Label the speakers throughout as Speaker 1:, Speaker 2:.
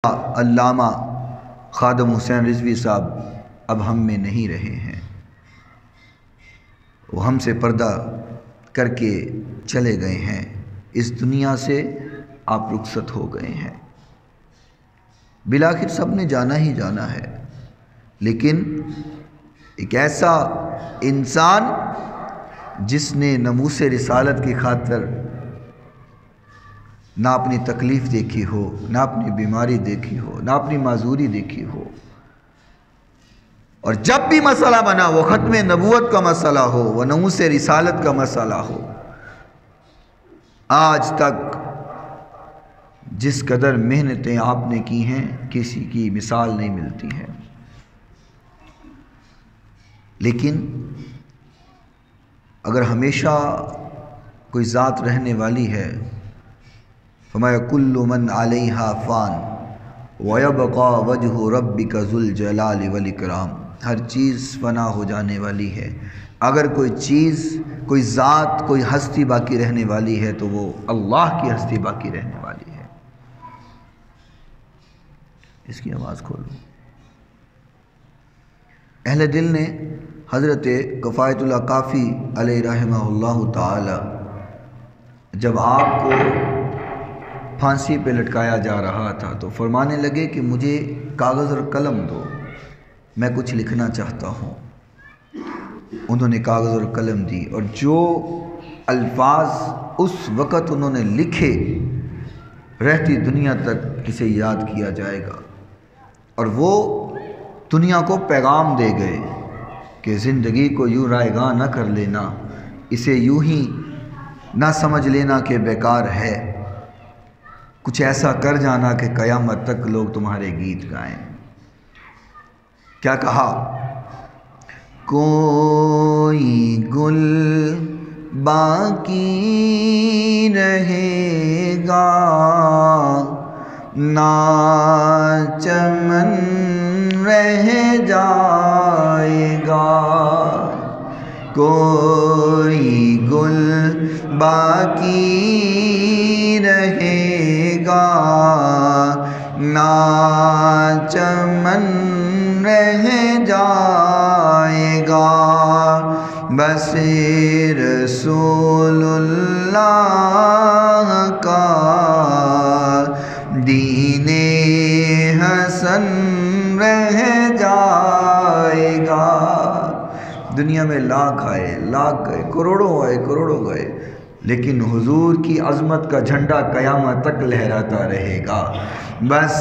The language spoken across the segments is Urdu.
Speaker 1: علامہ خادم حسین رضوی صاحب اب ہم میں نہیں رہے ہیں، وہ ہم سے پردہ کر کے چلے گئے ہیں، اس دنیا سے آپ رخصت ہو گئے ہیں۔ بالآخر سب نے جانا ہی جانا ہے، لیکن ایک ایسا انسان جس نے ناموس رسالت کی خاطر نہ اپنی تکلیف دیکھی ہو، نہ اپنی بیماری دیکھی ہو، نہ اپنی معذوری دیکھی ہو، اور جب بھی مسئلہ بنا وہ ختم نبوت کا مسئلہ ہو، وہ ناموس رسالت کا مسئلہ ہو، آج تک جس قدر محنتیں آپ نے کی ہیں کسی کی مثال نہیں ملتی ہے۔ لیکن اگر ہمیشہ کوئی ذات رہنے والی ہے، فرمایا کل من علیہا فان ویبقى وجہ ربک ذو الجلال والاکرام، ہر چیز فنا ہو جانے والی ہے، اگر کوئی چیز، کوئی ذات، کوئی ہستی باقی رہنے والی ہے تو وہ اللہ کی ہستی باقی رہنے والی ہے۔ اس کی آواز کھولو۔ اہل دل نے حضرت کفایت اللہ کافی علیہ رحمہ اللہ تعالی جب آپ کو پھانسی پہ لٹکایا جا رہا تھا تو فرمانے لگے کہ مجھے کاغذ اور قلم دو، میں کچھ لکھنا چاہتا ہوں۔ انہوں نے کاغذ اور قلم دی، اور جو الفاظ اس وقت انہوں نے لکھے رہتی دنیا تک اسے یاد کیا جائے گا، اور وہ دنیا کو پیغام دے گئے کہ زندگی کو یوں رائے گاں نہ کر لینا، اسے یوں ہی نہ سمجھ لینا کہ بیکار ہے، کچھ ایسا کر جانا کہ قیامت تک لوگ تمہارے گیت گائیں۔ کیا کہا؟ کوئی گل باقی رہے گا نہ چمن رہ جائے گا، کوئی گل باقی رہے گا نہ چمن رہ جائے گا، بس رسول اللہ کا دین حسن رہ جائے گا۔ دنیا میں لاکھ آئے، لاکھ گئے، کروڑوں آئے، کروڑوں گئے، لیکن حضور کی عظمت کا جھنڈا قیامت تک لہراتا رہے گا۔ بس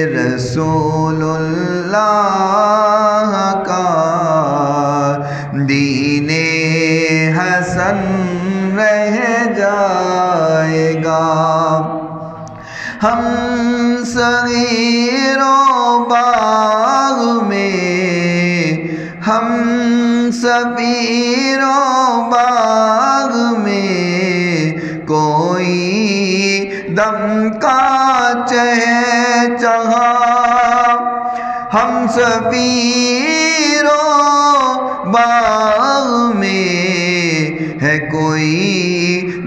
Speaker 1: رسول اللہ کا دین حسن رہ جائے گا۔ ہم صغیر و باغ میں، ہم صغیر و باغ میں کوئی دم کا چہچہا، ہم صغیر و باغ میں ہے کوئی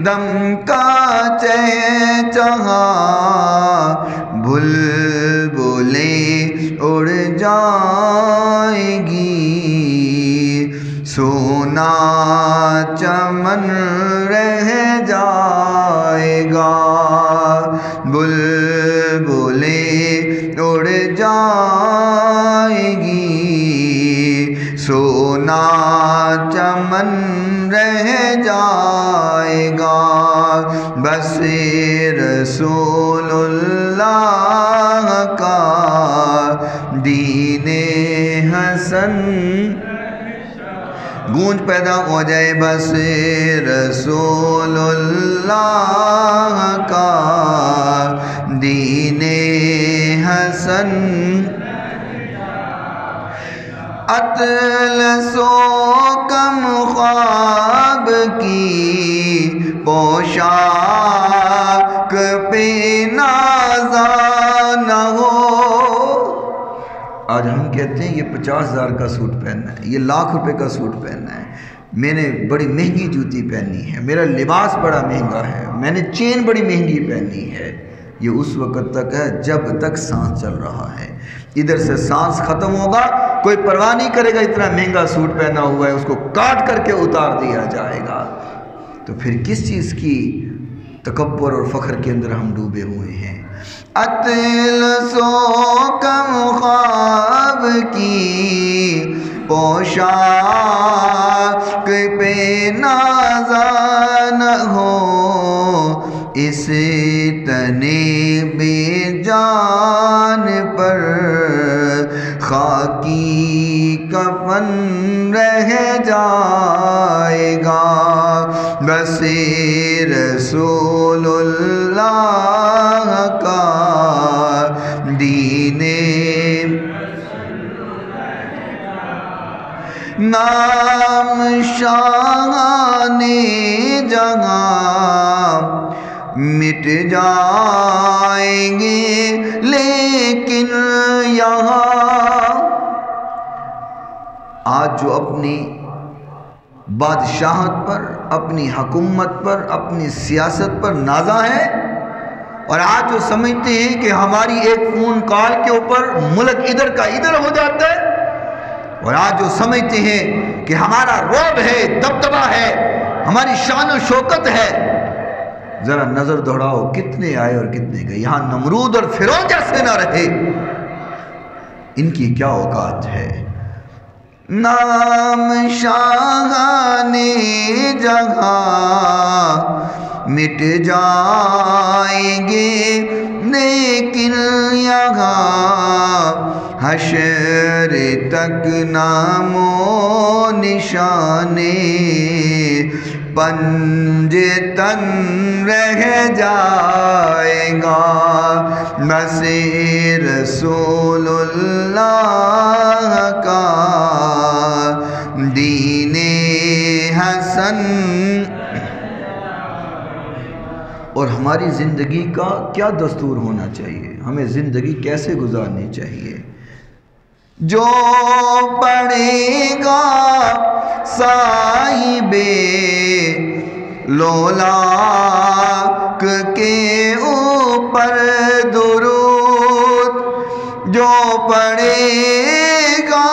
Speaker 1: دم کا چہچہا، بلبلیں اڑ جائیں گی، سونا چمن رہ جائے گا، بلبلیں اڑ جائیں گی، سونا چمن رہ جائے گا، بس رسول اللہ کا دین حسن گونج پیدا ہو جائے، بس رسول اللہ کا دین حسن۔ اطلس و کم خواب کی پوشاک پہ نازا نہ ہو۔ آج ہم کہتے ہیں یہ 50,000 کا سوٹ پہننا ہے، یہ لاکھ روپے کا سوٹ پہننا ہے، میں نے بڑی مہنگی جوتی پہنی ہے، میرا لباس بڑا مہنگا ہے، میں نے چین بڑی مہنگی پہنی ہے، یہ اس وقت تک ہے جب تک سانس چل رہا ہے. ادھر سے سانس ختم ہوگا کوئی پرواہ نہیں کرے گا اتنا مہنگا سوٹ پہنا ہوا ہے اس کو کاٹ کر کے اتار دیا جائے گا. تو پھر کس چیز کی تکبر اور فخر کے اندر ہم ڈوبے ہوئے ہیں. اتل سو کم خواب کی پوشاک پہ نازا نہ ہو اس تنے بے جان پر خاکی کفن رہ جائے گا. بس رسول اللہ کا دین نام شان جہاں مٹ جائیں گے لیکن یہاں. آج جو اپنی بادشاہت پر اپنی حکومت پر اپنی سیاست پر نازا ہے اور آج جو سمجھتے ہیں کہ ہماری ایک فون کال کے اوپر ملک ادھر کا ادھر ہو جاتا ہے اور آج جو سمجھتے ہیں کہ ہمارا رعب ہے دبدبہ ہے ہماری شان و شوکت ہے. ذرا نظر دوڑاؤ کتنے آئے اور کتنے گئے. یہاں نمرود اور فرعون جیسے نہ رہے ان کی کیا اوقات ہے. نام شاہان جہاں مٹ جائیں گے لیکن یہاں حشر تک نام و نشانے پنج تن رہ جائے گا. بس رسول اللہ کا دین حسن. اور ہماری زندگی کا کیا دستور ہونا چاہیے, ہمیں زندگی کیسے گزارنی چاہیے. جو پڑھے گا صاحب لولاک کے اوپر درود, جو پڑھے گا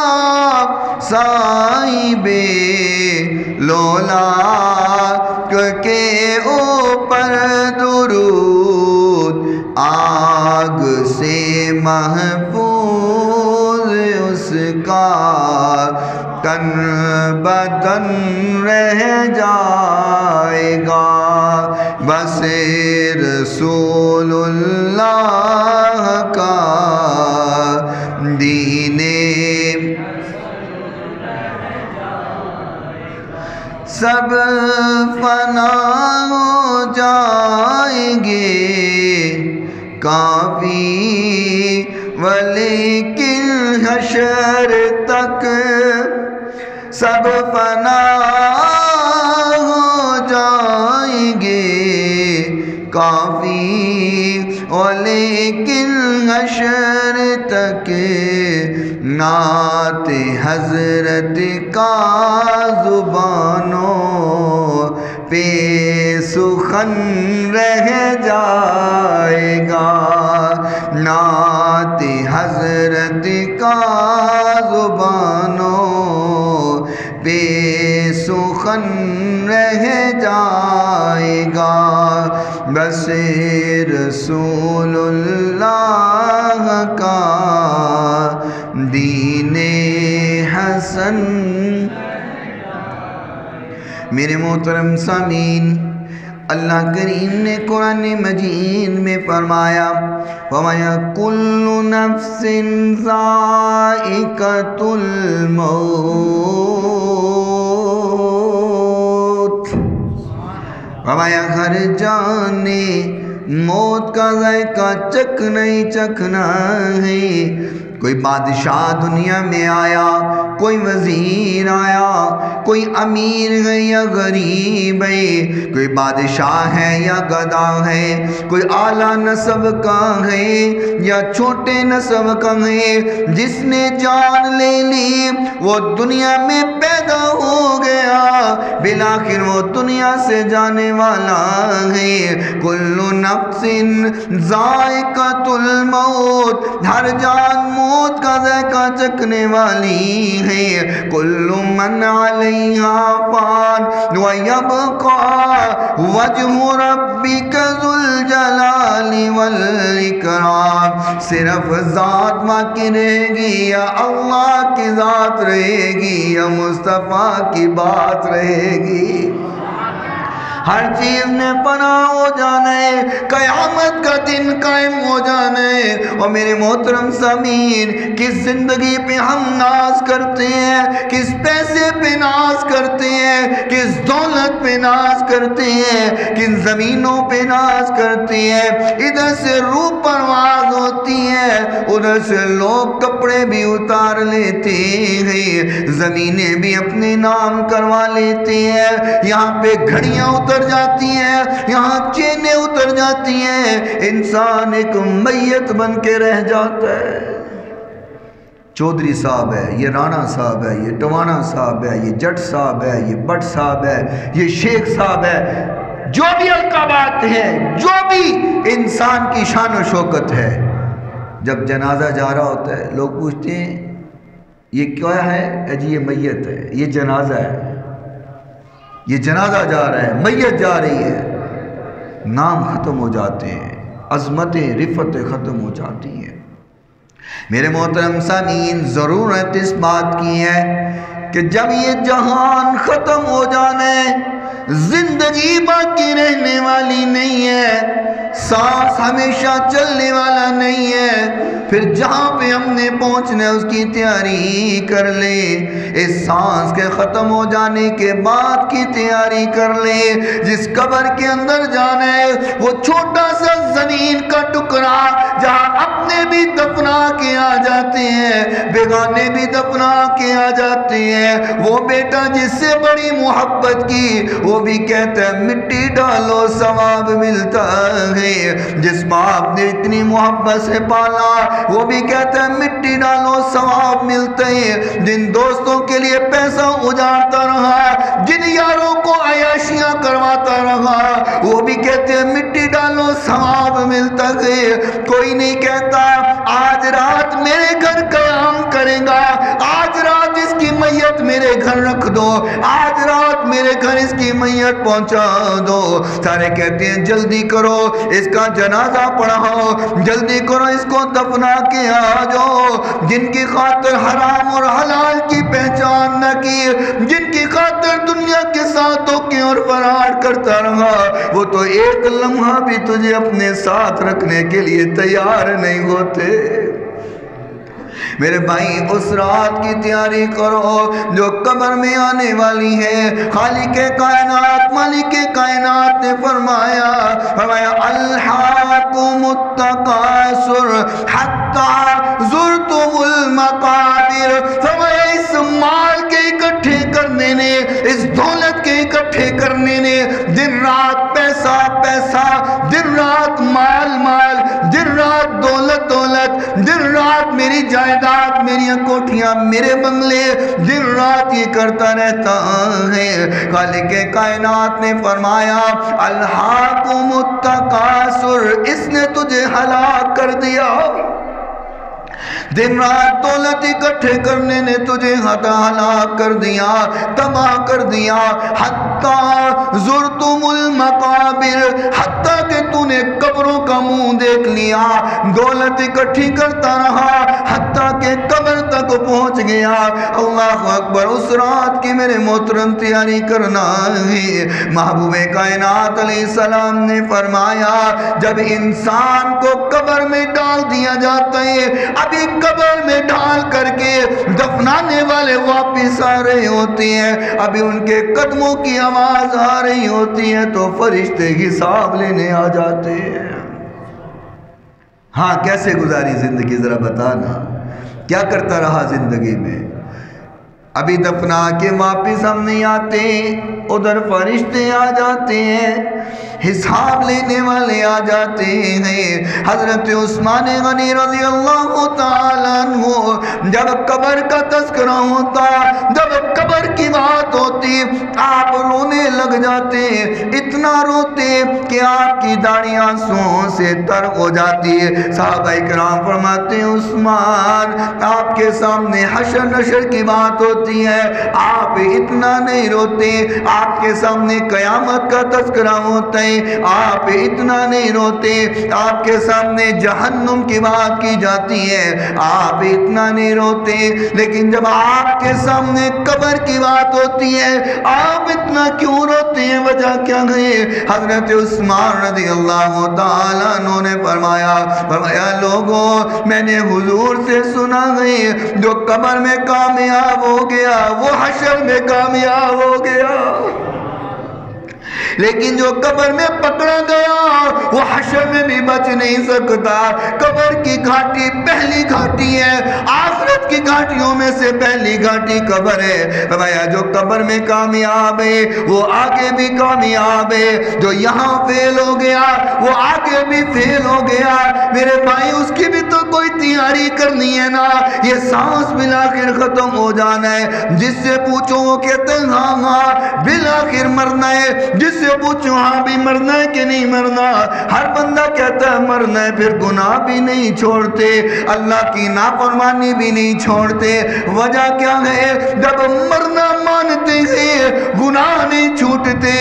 Speaker 1: صاحب لولاک کے اوپر درود, آگ سے محفوظ اس کا تن بدن رہ جائے گا. بس رسول اللہ کا دین سب فنا ہو جائیں گے کافی ولیکن حشر تک سب فنا ہو جائیں گے کافی ولیکن حشر تک نعت حضرت کا زبانوں پہ سخن رہ جائے گا. نعت حضرت کا زبانوں پہ سخن رہ جائے گا. بس رسول اللہ کا دین حسن. میرے محترم سامعین, اللہ کریم نے قرآن مجید میں فرمایا وَمَا كُلُّ نَفْسٍ ذَائِقَةُ الْمَوْتِ. فرمایا ہر جان نے موت کا ذائقہ چکھنا ہی چکھنا ہے. کوئی بادشاہ دنیا میں آیا، کوئی وزیر آیا، کوئی امیر ہے یا غریب ہے، کوئی بادشاہ ہے یا گدا ہے، کوئی اعلیٰ نسب کا ہے یا چھوٹے نسب کا ہے، جس نے جان لے لی وہ دنیا میں پیدا ہو گیا، بالآخر وہ دنیا سے جانے والا ہے۔ کل نفس ذائقۃ الموت، ہر جان موت کا ذائقہ چکھنے والی ہے۔ کل من علیہا فان ویبقى وجہ ربک ذو الجلال والاکرام، صرف ذات باقی رہے گی یا اللہ کی ذات رہے گی یا مصطفیٰ کی بات رہے گی۔ ہر چیز نے فنا ہو جانا ہے، قیامت کا دن قائم ہو جانا ہے۔ اور میرے محترم سامعین، کس زندگی پہ ہم ناز کرتے ہیں، کس پیسے پہ ناز کرتے ہیں، کس دولت پہ ناز کرتے ہیں، کن زمینوں پہ ناز کرتے ہیں۔ ادھر سے روح پرواز ہوتی ہے، ادھر سے لوگ کپڑے بھی اتار لیتے ہیں، زمینیں بھی اپنے نام کروا لیتے ہیں، یہاں پہ گھڑیاں اتر جاتی ہیں، یہاں چینیں اتر جاتی ہیں، انسان ایک میت بن کے رہ جاتا ہے۔ چودھری صاحب ہے، یہ رانا صاحب ہے، یہ ٹوانا صاحب ہے، یہ جٹ صاحب ہے، یہ بٹ صاحب ہے، یہ شیخ صاحب ہے، جو بھی القابات ہیں، جو بھی انسان کی شان و شوکت ہے، جب جنازہ جا رہا ہوتا ہے لوگ پوچھتے ہیں یہ کیا ہے؟ جی یہ میت ہے، یہ جنازہ ہے، یہ جنازہ جا رہا ہے، میت جا رہی ہے، نام ختم ہو جاتے ہیں، عظمتیں رفتیں ختم ہو جاتی ہیں۔ میرے محترم سامعین، ضرورت اس بات کی ہے کہ جب یہ جہان ختم ہو جانا ہے، زندگی باقی رہنے والی نہیں ہے، سانس ہمیشہ چلنے والا نہیں ہے، پھر جہاں پہ ہم نے پہنچنا ہے اس کی تیاری کر لے، اس سانس کے ختم ہو جانے کے بعد کی تیاری کر لے۔ جس قبر کے اندر جانا ہے وہ چھوٹا سا زمین کا ٹکڑا جہاں اپنے بھی دفنا کے آ جاتے ہیں، بیگانے بھی دفنا کے آ جاتے ہیں، وہ بیٹا جس سے بڑی محبت کی وہ بھی کہتا ہے مٹی ڈالو ثواب ملتا ہے، جس باپ نے اتنی محبت سے پالا وہ بھی کہتا ہے مٹی ڈالو ثواب ملتا ہے، جن دوستوں کے لیے پیسہ اجاڑتا رہا، جن یاروں کو عیاشیاں کرواتا رہا، وہ بھی کہتے ہیں مٹی ڈالو ثواب ملتا ہے۔ کوئی نہیں کہتا آج رات میرے گھر قیام کرے گا، آج رات اس کی میت میرے گھر رکھ دو، آج رات میرے گھر اس کی میت پہنچا دو۔ سارے کہتے ہیں جلدی کرو اس کا جنازہ پڑھاؤ، جلدی کرو اس کو دفنا کے آ جاؤ۔ جن کی خاطر حرام اور حلال کی پہچان نہ کی، جن کی خاطر دنیا کے ساتھوں کی اور فرار کرتا رہا، وہ تو ایک لمحہ بھی تجھے اپنے ساتھ رکھنے کے لیے تیار نہیں ہوتے۔ میرے بھائی اس رات کی تیاری کرو جو قبر میں آنے والی ہے۔ خالق کائنات مالک کائنات نے فرمایا الہاکم التکاثر حتی زرتم المقابر، فرمایا اس مال کے اکٹھے کرنے نے، اس دولت کے اکٹھے کرنے نے، دن رات پیسہ پیسہ، دن رات مال مال، دن رات دولت دولت، دن رات میری جائیداد، میری کوٹھیاں، میرے بنگلے، دن رات یہ کرتا رہتا ہے۔ خالق کائنات نے فرمایا الہاکم التکاثر، اس نے تجھے ہلاک کر دیا، دن رات دولت اکٹھے کرنے نے تجھے ہلاک کر دیا، تباہ کر دیا۔ حتی زرتم المقابر، حتیٰ کہ تو نے قبروں کا منہ دیکھ لیا، دولت اکٹھی کرتا رہا حتیٰ کہ قبر تک پہنچ گیا۔ اللہ اکبر، اس رات کی میرے محترم تیاری کرنا ہے۔ محبوب کائنات علیہ السلام نے فرمایا جب انسان کو قبر میں ڈال دیا جاتا ہے، ابھی قبر میں ڈال کر کے دفنانے والے واپس آ رہے ہوتے ہیں، ابھی ان کے قدموں کی آواز آ رہی ہوتی ہے تو فرشتے حساب لینے آ جاتے ہیں۔ ہاں کیسے گزاری زندگی ذرا بتانا، کیا کرتا رہا زندگی میں؟ ابھی دفنا کے واپس ہم نہیں آتے، ادھر فرشتے آ جاتے ہیں، حساب لینے والے آ جاتے ہیں۔ حضرت عثمان غنی رضی اللہ تعالیٰ عنہ جب قبر کا تذکرہ ہوتا، جب قبر کی بات ہوتی، آپ رونے لگ جاتے، اتنا روتے کہ آپ کی داڑھی آنسوؤں سے تر ہو جاتی ہے۔ صحابہ کرام فرماتے ہیں عثمان آپ کے سامنے حشر نشر کی بات ہوتی ہے، آپ اتنا نہیں روتے، آپ کے سامنے قیامت کا تذکرہ ہوتا ہے، آپ اتنا نہیں روتے، آپ کے سامنے جہنم کی بات کی جاتی ہے، آپ اتنا نہیں روتے، لیکن جب آپ کے سامنے قبر کی بات ہوتی ہے آپ اتنا کیوں روتے ہیں؟ وجہ کیا ہے؟ حضرت عثمان رضی اللہ تعالیٰ عنہ نے فرمایا لوگوں میں نے حضور سے سنا ہے جو قبر میں کامیاب ہو گیا وہ حشر میں کامیاب ہو گیا، لیکن جو قبر میں پکڑا گیا وہ حشر میں بھی بچ نہیں سکتا۔ قبر کی گھاٹی پہلی گھاٹی ہے، آخرت کی گھاٹیوں میں سے پہلی گھاٹی قبر ہے۔ فرمایا جو قبر میں کامیاب ہے وہ آگے بھی کامیاب ہے، جو یہاں فیل ہو گیا وہ آگے بھی فیل ہو گیا۔ میرے بھائی اس کی بھی تو کوئی تیاری کرنی ہے نا، یہ سانس بالآخر ختم ہو جانا ہے۔ جس سے پوچھو وہ کہتے ہیں ہاں ہاں بالآخر مرنا ہے، جس سے پوچھو ہاں بھی مرنا ہے کہ نہیں مرنا، ہر بندہ کہتا ہے مرنا ہے، پھر گناہ بھی نہیں چھوڑتے، اللہ کی نافرمانی بھی نہیں چھوڑتے۔ وجہ کیا ہے؟ جب مرنا مانتے ہیں گناہ نہیں چھوٹتے،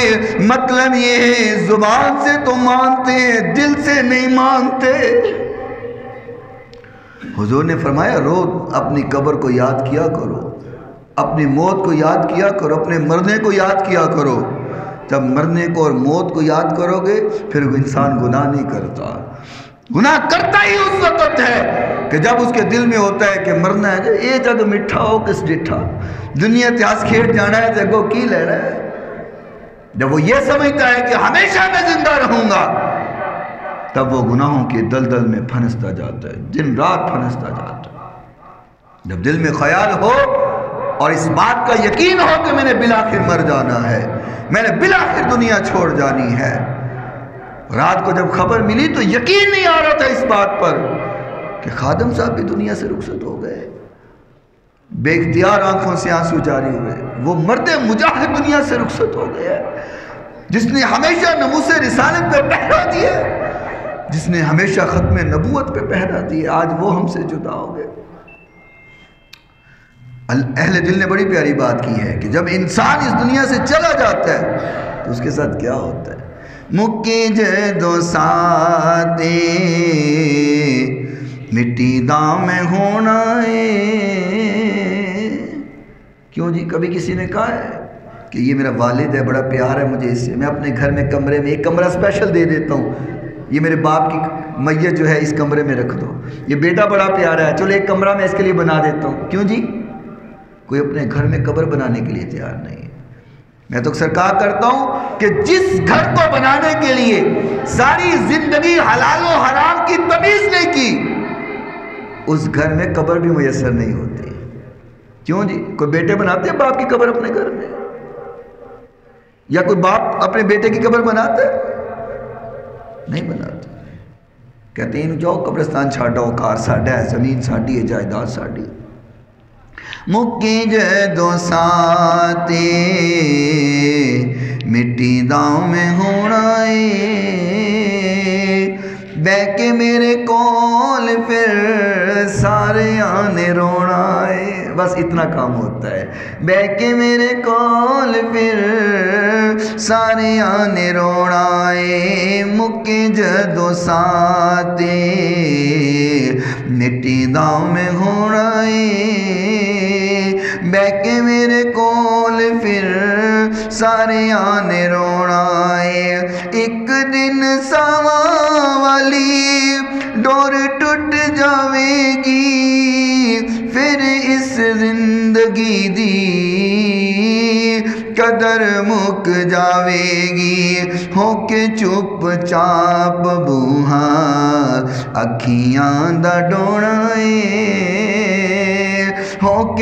Speaker 1: مطلب یہ ہے زبان سے تو مانتے ہیں دل سے نہیں مانتے۔ حضور نے فرمایا روز اپنی قبر کو یاد کیا کرو، اپنی موت کو یاد کیا کرو، اپنے مرنے کو یاد کیا کرو۔ جب مرنے کو اور موت کو یاد کرو گے پھر انسان گناہ نہیں کرتا۔ گناہ کرتا ہی اس وقت ہے کہ جب اس کے دل میں ہوتا ہے کہ مرنا ہے، اے جگ مٹھا ہو کس ڈٹھا، دنیا تیاس کھیٹ جانا ہے جگو کی لے رہا ہے۔ جب وہ یہ سمجھتا ہے کہ ہمیشہ میں زندہ رہوں گا تب وہ گناہوں کے دلدل میں پھنستا جاتا ہے، دن رات پھنستا جاتا ہے۔ جب دل میں خیال ہو اور اس بات کا یقین ہو کہ میں نے بالآخر مر جانا ہے، میں نے بالآخر دنیا چھوڑ جانی ہے۔ رات کو جب خبر ملی تو یقین نہیں آ رہا تھا اس بات پر کہ خادم صاحب بھی دنیا سے رخصت ہو گئے، بے اختیار آنکھوں سے آنسو جاری ہوئے۔ وہ مرد مجاہد دنیا سے رخصت ہو گیا جس نے ہمیشہ ناموس رسالت پہ پہرا دیا، جس نے ہمیشہ ختم نبوت پہ پہرا دیا، آج وہ ہم سے جدا ہو گئے۔ اہل دل نے بڑی پیاری بات کی ہے کہ جب انسان اس دنیا سے چلا جاتا ہے تو اس کے ساتھ کیا ہوتا ہے؟ مکی جدو ساتے مٹی دام میں ہونا ہے۔ کیوں جی؟ کبھی کسی نے کہا ہے کہ یہ میرا والد ہے، بڑا پیار ہے مجھے اس سے، میں اپنے گھر میں کمرے میں ایک کمرہ اسپیشل دے دیتا ہوں، یہ میرے باپ کی میت جو ہے اس کمرے میں رکھ دو، یہ بیٹا بڑا پیارا ہے چلو ایک کمرہ میں اس کے لیے بنا دیتا ہوں۔ کیوں جی؟ کوئی اپنے گھر میں قبر بنانے کے لیے تیار نہیں ہے۔ میں تو اکثر کہا کرتا ہوں کہ جس گھر کو بنانے کے لیے ساری زندگی حلال و حرام کی تمیز نہیں کی اس گھر میں قبر بھی میسر نہیں ہوتی۔ کیوں جی؟ کوئی بیٹے بناتے ہیں باپ کی قبر اپنے گھر میں؟ یا کوئی باپ اپنے بیٹے کی قبر بناتا ہے؟ نہیں بناتا۔ کہتے ہیں جاؤ قبرستان چھاڑو، کار ساڈا ہے، زمین ساڈی ہے، جائیداد ساڈی۔ مکی جدو ساتے مٹی داؤں میں ہونا ہے، بہ کے میرے کول پھر سارے آنے رونا ہے۔ بس اتنا کام ہوتا ہے، بہ کے میرے کول پھر سارے آنے رونا ہے، مکی جدو ساتے مٹی داؤں میں ہونا ہے، بہ کے میرے کول پھر سارے آنے رونا ہے۔ ایک دن ساواں والی ڈور ٹوٹ جاوے گی، پھر اس زندگی دی قدر مک جاوے گی، ہو کے چپ چاپ بوہا اکھیاں دا ڈونا ہے۔